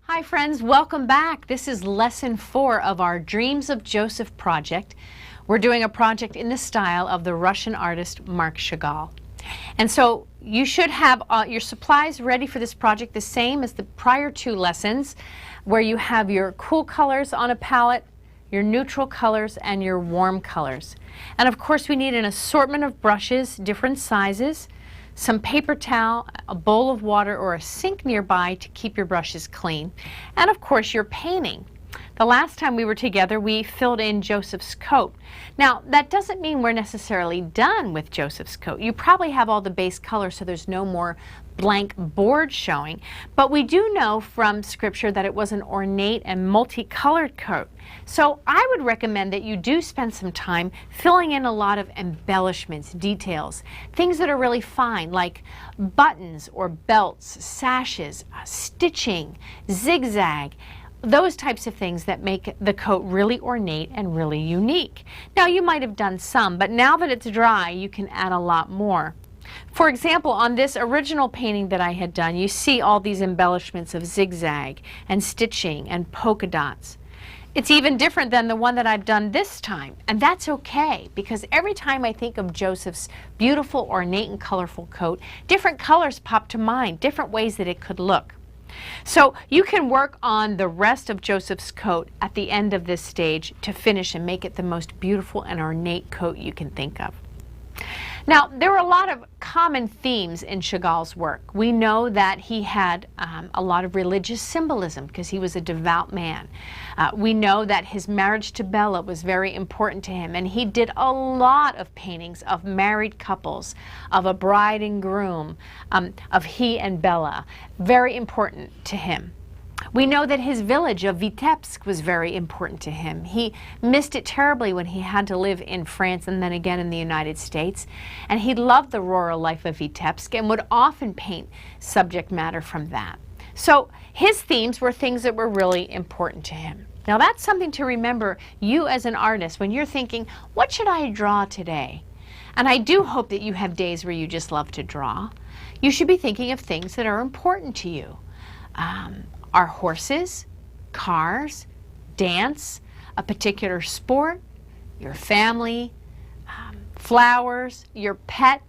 Hi friends, welcome back. This is lesson 4 of our Dreams of Joseph project. We're doing a project in the style of the Russian artist Marc Chagall. And so you should have your supplies ready for this project the same as the prior 2 lessons, where you have your cool colors on a palette, your neutral colors, and your warm colors. And of course we need an assortment of brushes, different sizes, some paper towel, a bowl of water, or a sink nearby to keep your brushes clean, and of course your painting. The last time we were together we filled in Joseph's coat. Now that doesn't mean we're necessarily done with Joseph's coat. You probably have all the base colors, so there's no more blank board showing, but we do know from scripture that it was an ornate and multicolored coat. So I would recommend that you do spend some time filling in a lot of embellishments, details, things that are really fine, like buttons or belts, sashes, stitching, zigzag, those types of things that make the coat really ornate and really unique. Now you might have done some, but now that it's dry you can add a lot more. For example, on this original painting that I had done, you see all these embellishments of zigzag and stitching and polka dots. It's even different than the one that I've done this time, and that's okay, because every time I think of Joseph's beautiful, ornate, and colorful coat, different colors pop to mind, different ways that it could look. So you can work on the rest of Joseph's coat at the end of this stage to finish and make it the most beautiful and ornate coat you can think of. Now, there were a lot of common themes in Chagall's work. We know that he had a lot of religious symbolism because he was a devout man. We know that his marriage to Bella was very important to him, and he did a lot of paintings of married couples, of a bride and groom, of he and Bella. Very important to him. We know that his village of Vitebsk was very important to him. He missed it terribly when he had to live in France and then again in the United States. And he loved the rural life of Vitebsk and would often paint subject matter from that. So his themes were things that were really important to him. Now that's something to remember, you as an artist, when you're thinking, what should I draw today? And I do hope that you have days where you just love to draw. You should be thinking of things that are important to you. Are horses, cars, dance, a particular sport, your family, flowers, your pet.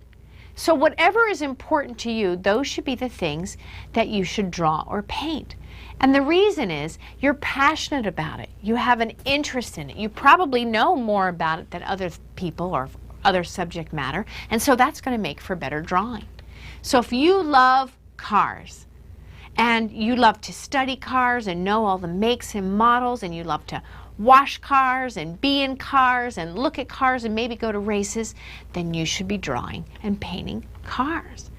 So whatever is important to you, those should be the things that you should draw or paint. And the reason is you're passionate about it. You have an interest in it. You probably know more about it than other people or other subject matter, and so that's going to make for better drawing. So if you love cars, and you love to study cars and know all the makes and models, and you love to wash cars and be in cars and look at cars and maybe go to races, then you should be drawing and painting cars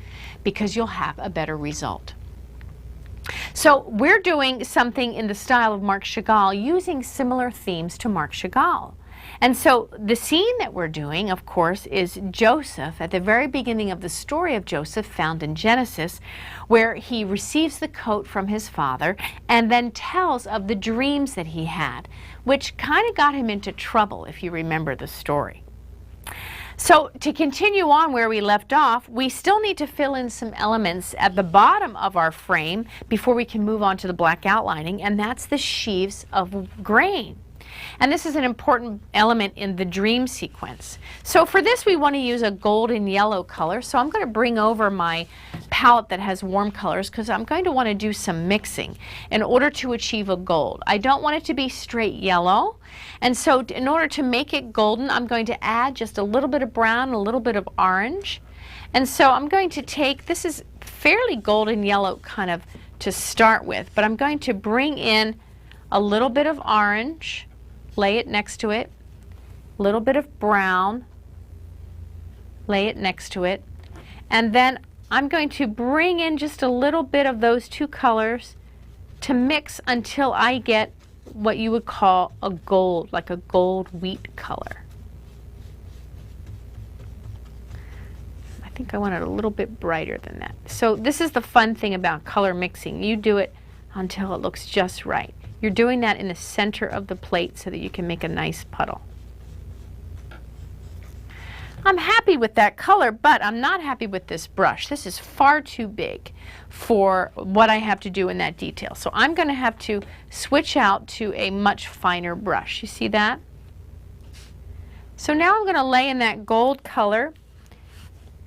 because you'll have a better result. So we're doing something in the style of Marc Chagall using similar themes to Marc Chagall. And so the scene that we're doing, of course, is Joseph at the very beginning of the story of Joseph found in Genesis, where he receives the coat from his father and then tells of the dreams that he had, which kind of got him into trouble, if you remember the story. So to continue on where we left off, we still need to fill in some elements at the bottom of our frame before we can move on to the black outlining, and that's the sheaves of grain. And this is an important element in the dream sequence. So for this we want to use a golden yellow color. So I'm going to bring over my palette that has warm colors because I'm going to want to do some mixing in order to achieve a gold. I don't want it to be straight yellow. And so in order to make it golden, I'm going to add just a little bit of brown, a little bit of orange. And so I'm going to take, this is fairly golden yellow kind of to start with, but I'm going to bring in a little bit of orange, lay it next to it, a little bit of brown, lay it next to it, and then I'm going to bring in just a little bit of those 2 colors to mix until I get what you would call a gold, like a gold wheat color. I think I want it a little bit brighter than that. So this is the fun thing about color mixing. You do it until it looks just right. You're doing that in the center of the plate so that you can make a nice puddle. I'm happy with that color, but I'm not happy with this brush. This is far too big for what I have to do in that detail. So I'm going to have to switch out to a much finer brush. You see that? So now I'm going to lay in that gold color,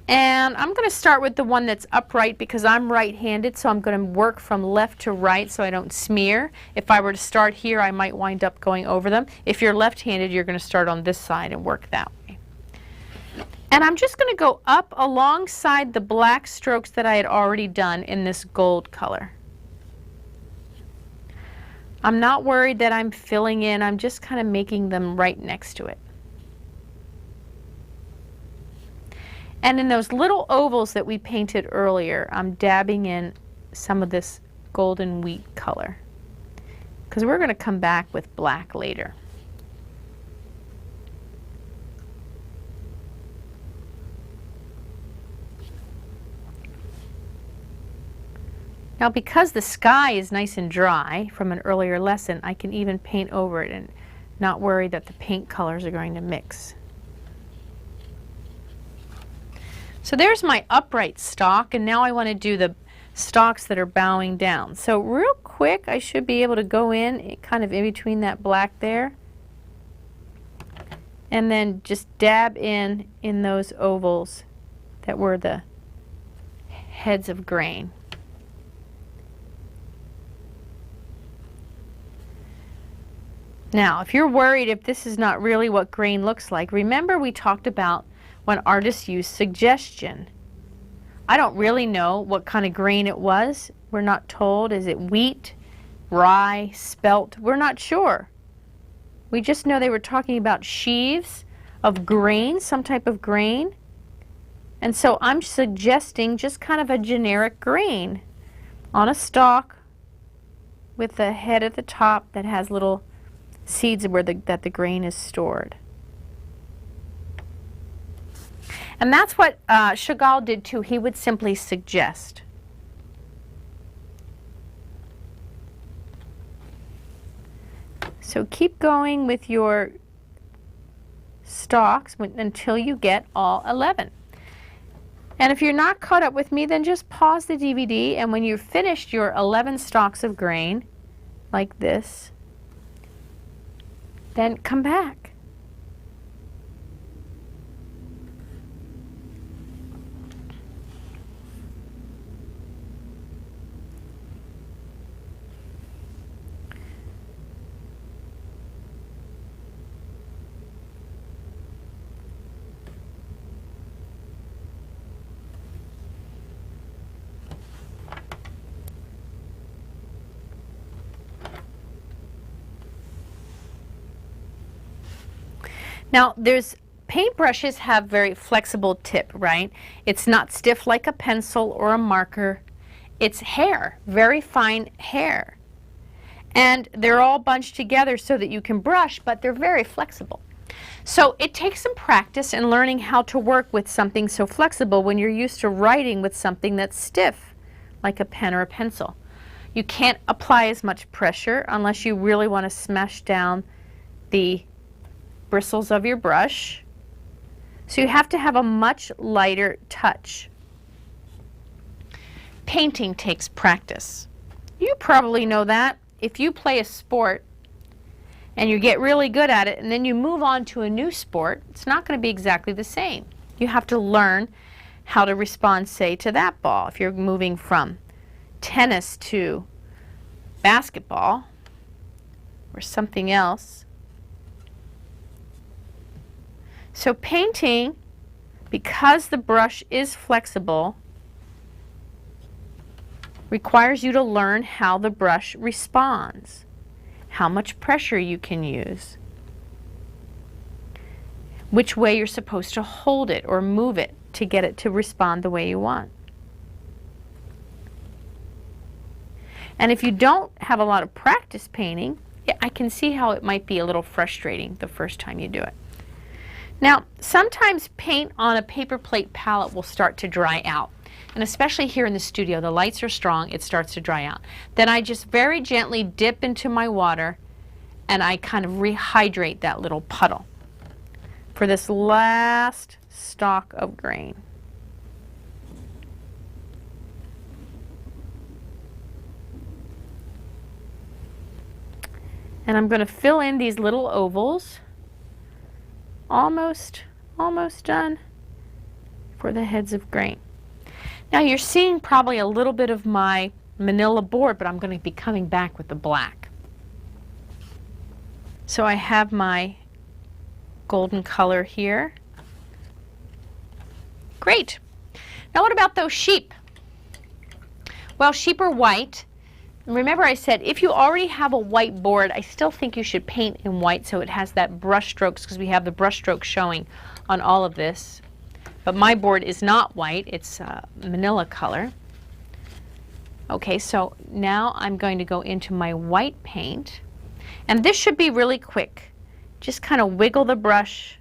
and I'm going to start with the one that's upright because I'm right-handed, so I'm going to work from left to right so I don't smear. If I were to start here, I might wind up going over them. If you're left-handed, you're going to start on this side and work that way. And I'm just going to go up alongside the black strokes that I had already done in this gold color. I'm not worried that I'm filling in, I'm just kind of making them right next to it. And in those little ovals that we painted earlier, I'm dabbing in some of this golden wheat color, because we're going to come back with black later. Now, because the sky is nice and dry from an earlier lesson, I can even paint over it and not worry that the paint colors are going to mix. So there's my upright stalk, and now I want to do the stalks that are bowing down. So real quick, I should be able to go in kind of in between that black there, and then just dab in those ovals that were the heads of grain. Now, if you're worried if this is not really what grain looks like, remember we talked about when artists use suggestion. I don't really know what kind of grain it was. We're not told. Is it wheat, rye, spelt? We're not sure. We just know they were talking about sheaves of grain, some type of grain. And so I'm suggesting just kind of a generic grain on a stalk with the head at the top that has little seeds where that the grain is stored. And that's what Chagall did too. He would simply suggest. So keep going with your stalks until you get all 11. And if you're not caught up with me, then just pause the DVD, and when you've finished your 11 stalks of grain, like this, then come back. Now, paintbrushes have very flexible tip, right? It's not stiff like a pencil or a marker. It's hair, very fine hair. And they're all bunched together so that you can brush, but they're very flexible. So it takes some practice in learning how to work with something so flexible when you're used to writing with something that's stiff, like a pen or a pencil. You can't apply as much pressure unless you really want to smash down the bristles of your brush. So you have to have a much lighter touch. Painting takes practice. You probably know that. If you play a sport and you get really good at it and then you move on to a new sport, it's not going to be exactly the same. You have to learn how to respond, say, to that ball. If you're moving from tennis to basketball or something else. So painting, because the brush is flexible, requires you to learn how the brush responds, how much pressure you can use, which way you're supposed to hold it or move it to get it to respond the way you want. And if you don't have a lot of practice painting, I can see how it might be a little frustrating the first time you do it. Now, sometimes paint on a paper plate palette will start to dry out. And especially here in the studio, the lights are strong, it starts to dry out. Then I just very gently dip into my water and I kind of rehydrate that little puddle. For this last stalk of grain. And I'm going to fill in these little ovals. Almost done for the heads of grain. Now you're seeing probably a little bit of my manila board, but I'm going to be coming back with the black. So I have my golden color here. Great. Now what about those sheep? Well, sheep are white. Remember I said if you already have a white board, I still think you should paint in white so it has that brush strokes, because we have the brush strokes showing on all of this. But my board is not white, it's manila color. Okay, so now I'm going to go into my white paint. And this should be really quick. Just kind of wiggle the brush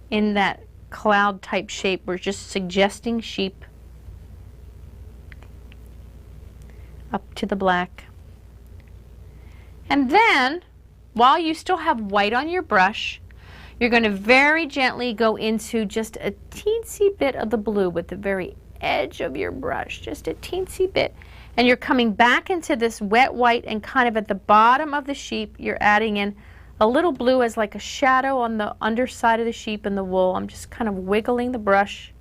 in that cloud type shape. We're just suggesting sheep. Up to the black. And then, while you still have white on your brush, you're going to very gently go into just a teensy bit of the blue with the very edge of your brush, just a teensy bit. And you're coming back into this wet white, and kind of at the bottom of the sheep, you're adding in a little blue as like a shadow on the underside of the sheep and the wool. I'm just kind of wiggling the brush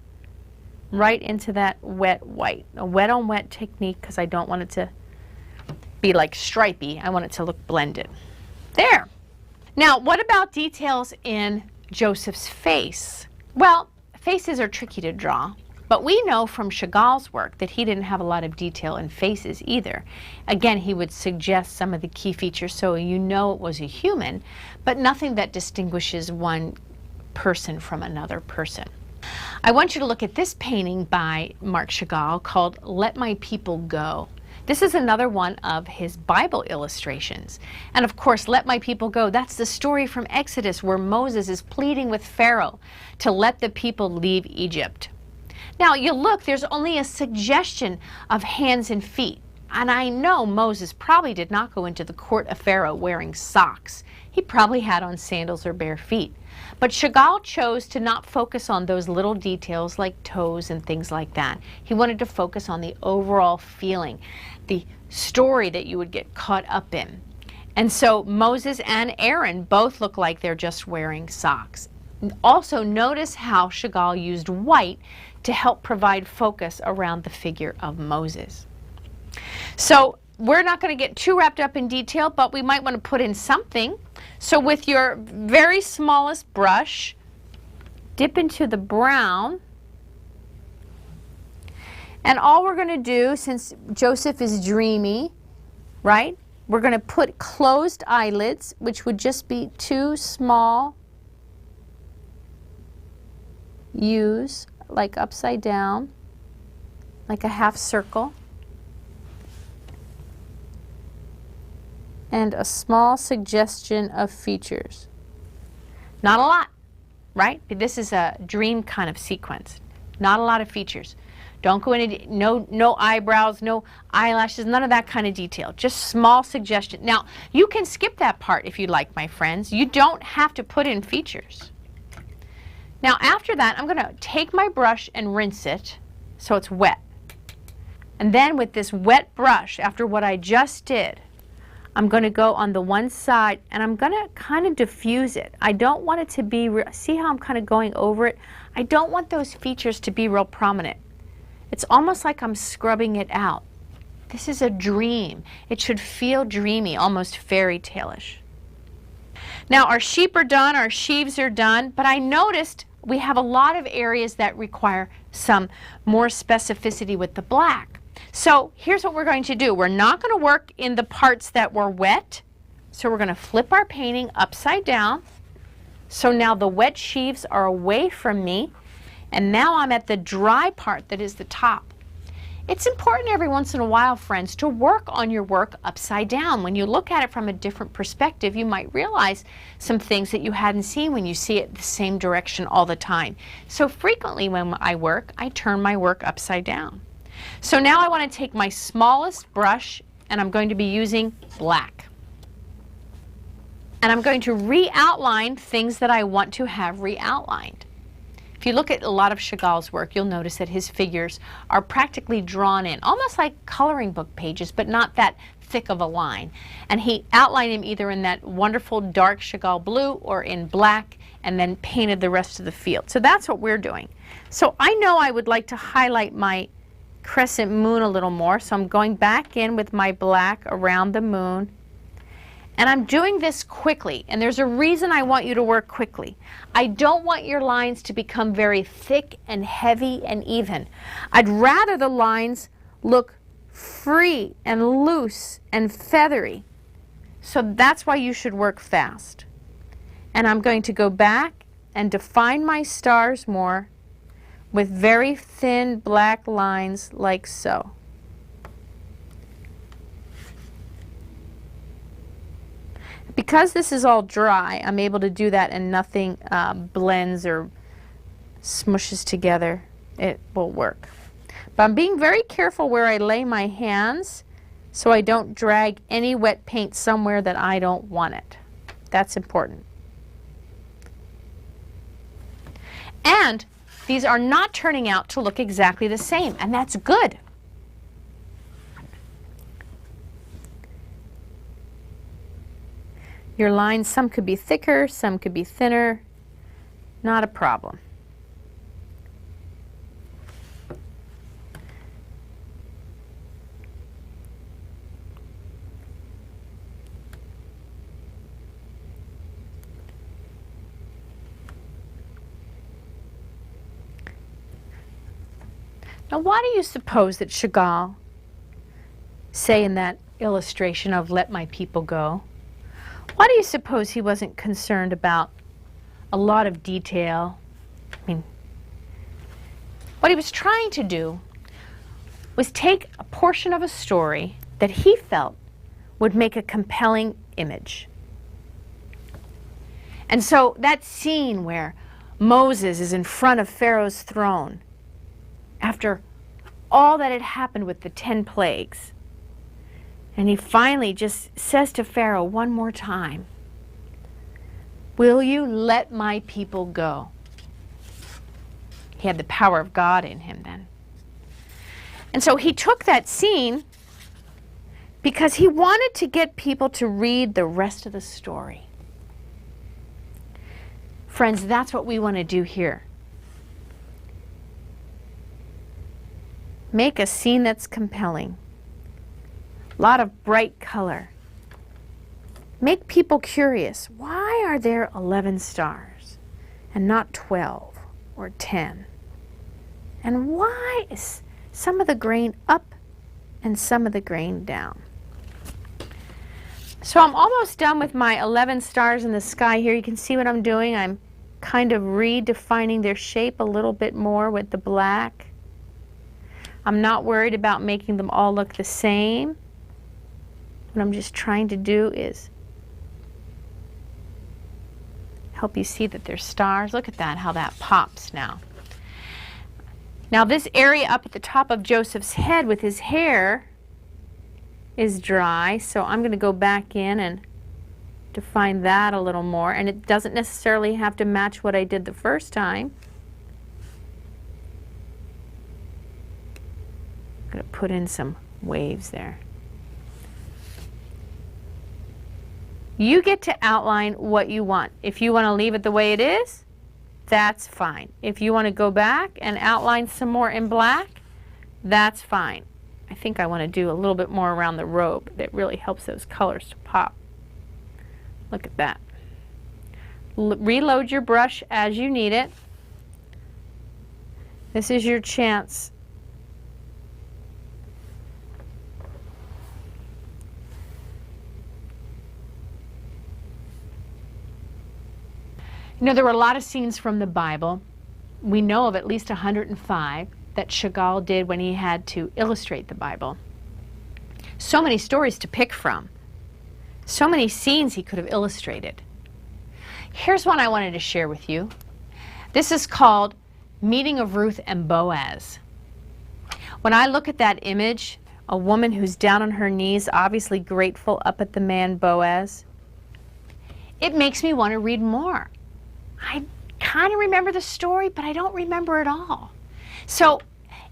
right into that wet white. A wet on wet technique, because I don't want it to be like stripy. I want it to look blended. There. Now, what about details in Joseph's face? Well, faces are tricky to draw, but we know from Chagall's work that he didn't have a lot of detail in faces either. Again, he would suggest some of the key features so you know it was a human, but nothing that distinguishes one person from another person. I want you to look at this painting by Marc Chagall called Let My People Go. This is another one of his Bible illustrations. And of course, Let My People Go, that's the story from Exodus where Moses is pleading with Pharaoh to let the people leave Egypt. Now you look, there's only a suggestion of hands and feet. And I know Moses probably did not go into the court of Pharaoh wearing socks. He probably had on sandals or bare feet. But Chagall chose to not focus on those little details like toes and things like that. He wanted to focus on the overall feeling, the story that you would get caught up in. And so Moses and Aaron both look like they're just wearing socks. Also notice how Chagall used white to help provide focus around the figure of Moses. So we're not going to get too wrapped up in detail, but we might want to put in something. So with your very smallest brush, dip into the brown. And all we're going to do, since Joseph is dreamy, right, we're going to put closed eyelids, which would just be two small U's, like upside down, like a half circle. And a small suggestion of features. Not a lot, right? This is a dream kind of sequence. Not a lot of features. Don't go into no eyebrows, no eyelashes, none of that kind of detail. Just small suggestion. Now, you can skip that part if you like, my friends. You don't have to put in features. Now, after that, I'm going to take my brush and rinse it so it's wet. And then with this wet brush, after what I just did, I'm going to go on the one side and I'm going to kind of diffuse it. I don't want it to be, see how I'm kind of going over it? I don't want those features to be real prominent. It's almost like I'm scrubbing it out. This is a dream. It should feel dreamy, almost fairy tale-ish. Now our sheep are done, our sheaves are done, but I noticed we have a lot of areas that require some more specificity with the black. So here's what we're going to do. We're not going to work in the parts that were wet. So we're going to flip our painting upside down. So now the wet sheaves are away from me. And now I'm at the dry part that is the top. It's important every once in a while, friends, to work on your work upside down. When you look at it from a different perspective, you might realize some things that you hadn't seen when you see it the same direction all the time. So frequently when I work, I turn my work upside down. So now I want to take my smallest brush and I'm going to be using black. And I'm going to re-outline things that I want to have re-outlined. If you look at a lot of Chagall's work, you'll notice that his figures are practically drawn in, almost like coloring book pages, but not that thick of a line. And he outlined him either in that wonderful dark Chagall blue or in black, and then painted the rest of the field. So that's what we're doing. So I know I would like to highlight my crescent moon a little more, so I'm going back in with my black around the moon. And I'm doing this quickly, and there's a reason I want you to work quickly. I don't want your lines to become very thick and heavy and even. I'd rather the lines look free and loose and feathery. So that's why you should work fast. And I'm going to go back and define my stars more with very thin black lines like so. Because this is all dry, I'm able to do that and nothing blends or smushes together. It will work. But I'm being very careful where I lay my hands so I don't drag any wet paint somewhere that I don't want it. That's important. And these are not turning out to look exactly the same, and that's good. Your lines, some could be thicker, some could be thinner. Not a problem. Now, why do you suppose that Chagall say in that illustration of "Let my people go"? Why do you suppose he wasn't concerned about a lot of detail? I mean, what he was trying to do was take a portion of a story that he felt would make a compelling image. And so that scene where Moses is in front of Pharaoh's throne after all that had happened with the 10 plagues, and he finally just says to Pharaoh one more time, "Will you let my people go?" He had the power of God in him then. And so he took that scene because he wanted to get people to read the rest of the story. Friends, that's what we want to do here. Make a scene that's compelling. A lot of bright color. Make people curious. Why are there 11 stars and not 12 or 10? And why is some of the grain up and some of the grain down? So I'm almost done with my 11 stars in the sky here. You can see what I'm doing. I'm kind of redefining their shape a little bit more with the black. I'm not worried about making them all look the same. What I'm just trying to do is help you see that they're stars. Look at that, how that pops now. Now this area up at the top of Joseph's head with his hair is dry, so I'm going to go back in and define that a little more. And it doesn't necessarily have to match what I did the first time. I'm going to put in some waves there. You get to outline what you want. If you want to leave it the way it is, that's fine. If you want to go back and outline some more in black, that's fine. I think I want to do a little bit more around the robe. That really helps those colors to pop. Look at that. Reload your brush as you need it. This is your chance. You know, there were a lot of scenes from the Bible. We know of at least 105 that Chagall did when he had to illustrate the Bible. So many stories to pick from. So many scenes he could have illustrated. Here's one I wanted to share with you. This is called Meeting of Ruth and Boaz. When I look at that image, a woman who's down on her knees, obviously grateful up at the man Boaz, it makes me want to read more. I kind of remember the story, but I don't remember it all. So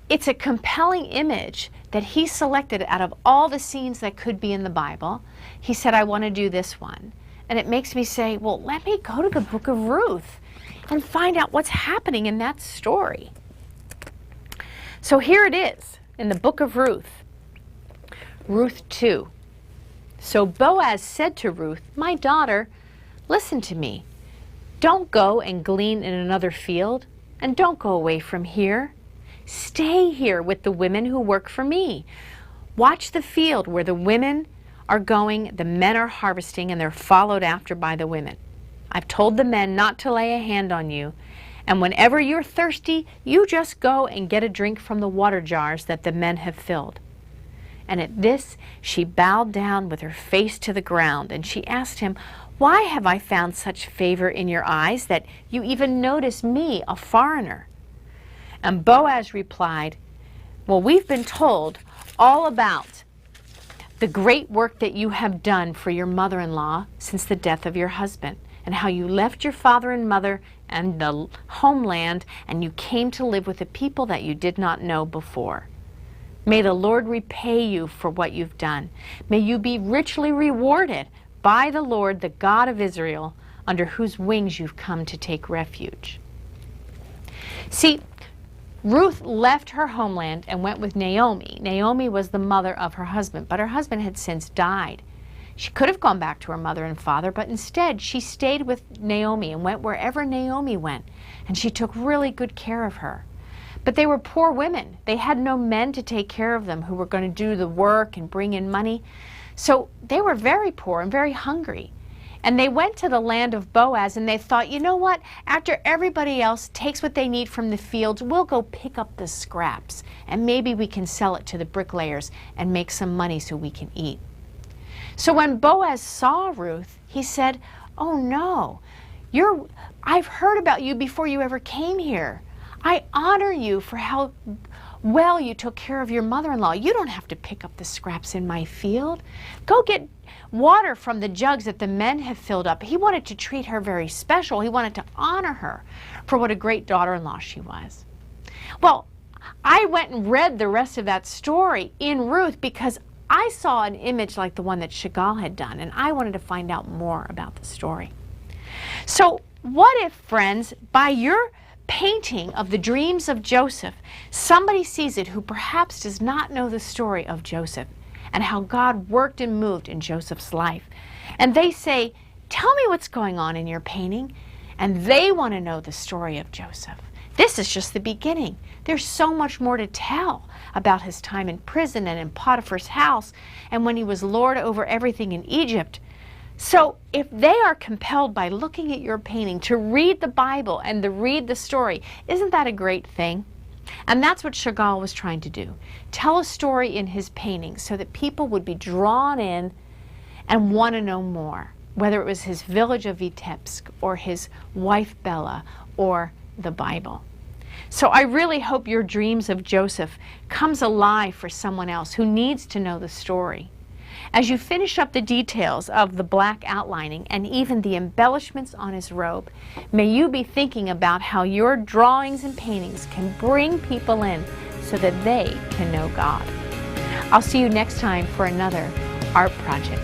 it's a compelling image that he selected out of all the scenes that could be in the Bible. He said, I want to do this one. And it makes me say, well, let me go to the book of Ruth and find out what's happening in that story. So here it is in the book of Ruth, Ruth 2. So Boaz said to Ruth, my daughter, listen to me. Don't go and glean in another field, and don't go away from here. Stay here with the women who work for me. Watch the field where the women are going, the men are harvesting, and they're followed after by the women. I've told the men not to lay a hand on you, and whenever you're thirsty, you just go and get a drink from the water jars that the men have filled. And at this, she bowed down with her face to the ground, and she asked him, why have I found such favor in your eyes that you even notice me, a foreigner? And Boaz replied, well, we've been told all about the great work that you have done for your mother-in-law since the death of your husband, and how you left your father and mother and the homeland, and you came to live with a people that you did not know before. May the Lord repay you for what you've done. May you be richly rewarded by the Lord, the God of Israel, under whose wings you've come to take refuge. See, Ruth left her homeland and went with Naomi. Naomi was the mother of her husband, but her husband had since died. She could have gone back to her mother and father, but instead she stayed with Naomi and went wherever Naomi went, and she took really good care of her. But they were poor women. They had no men to take care of them who were going to do the work and bring in money. So they were very poor and very hungry. And they went to the land of Boaz, and they thought, you know what, after everybody else takes what they need from the fields, we'll go pick up the scraps, and maybe we can sell it to the bricklayers and make some money so we can eat. So when Boaz saw Ruth, he said, oh no, I've heard about you before you ever came here. I honor you for how well you took care of your mother-in-law. You don't have to pick up the scraps in my field. Go get water from the jugs that the men have filled up. He wanted to treat her very special. He wanted to honor her for what a great daughter-in-law she was. Well, I went and read the rest of that story in Ruth because I saw an image like the one that Chagall had done, and I wanted to find out more about the story. So what if, friends, by your painting of the dreams of Joseph, somebody sees it who perhaps does not know the story of Joseph and how God worked and moved in Joseph's life. And they say, tell me what's going on in your painting. And they want to know the story of Joseph. This is just the beginning. There's so much more to tell about his time in prison and in Potiphar's house and when he was lord over everything in Egypt. So if they are compelled by looking at your painting to read the Bible and to read the story, isn't that a great thing? And that's what Chagall was trying to do. Tell a story in his paintings so that people would be drawn in and want to know more, whether it was his village of Vitebsk or his wife Bella or the Bible. So I really hope your dreams of Joseph comes alive for someone else who needs to know the story. As you finish up the details of the black outlining and even the embellishments on his robe, may you be thinking about how your drawings and paintings can bring people in so that they can know God. I'll see you next time for another art project.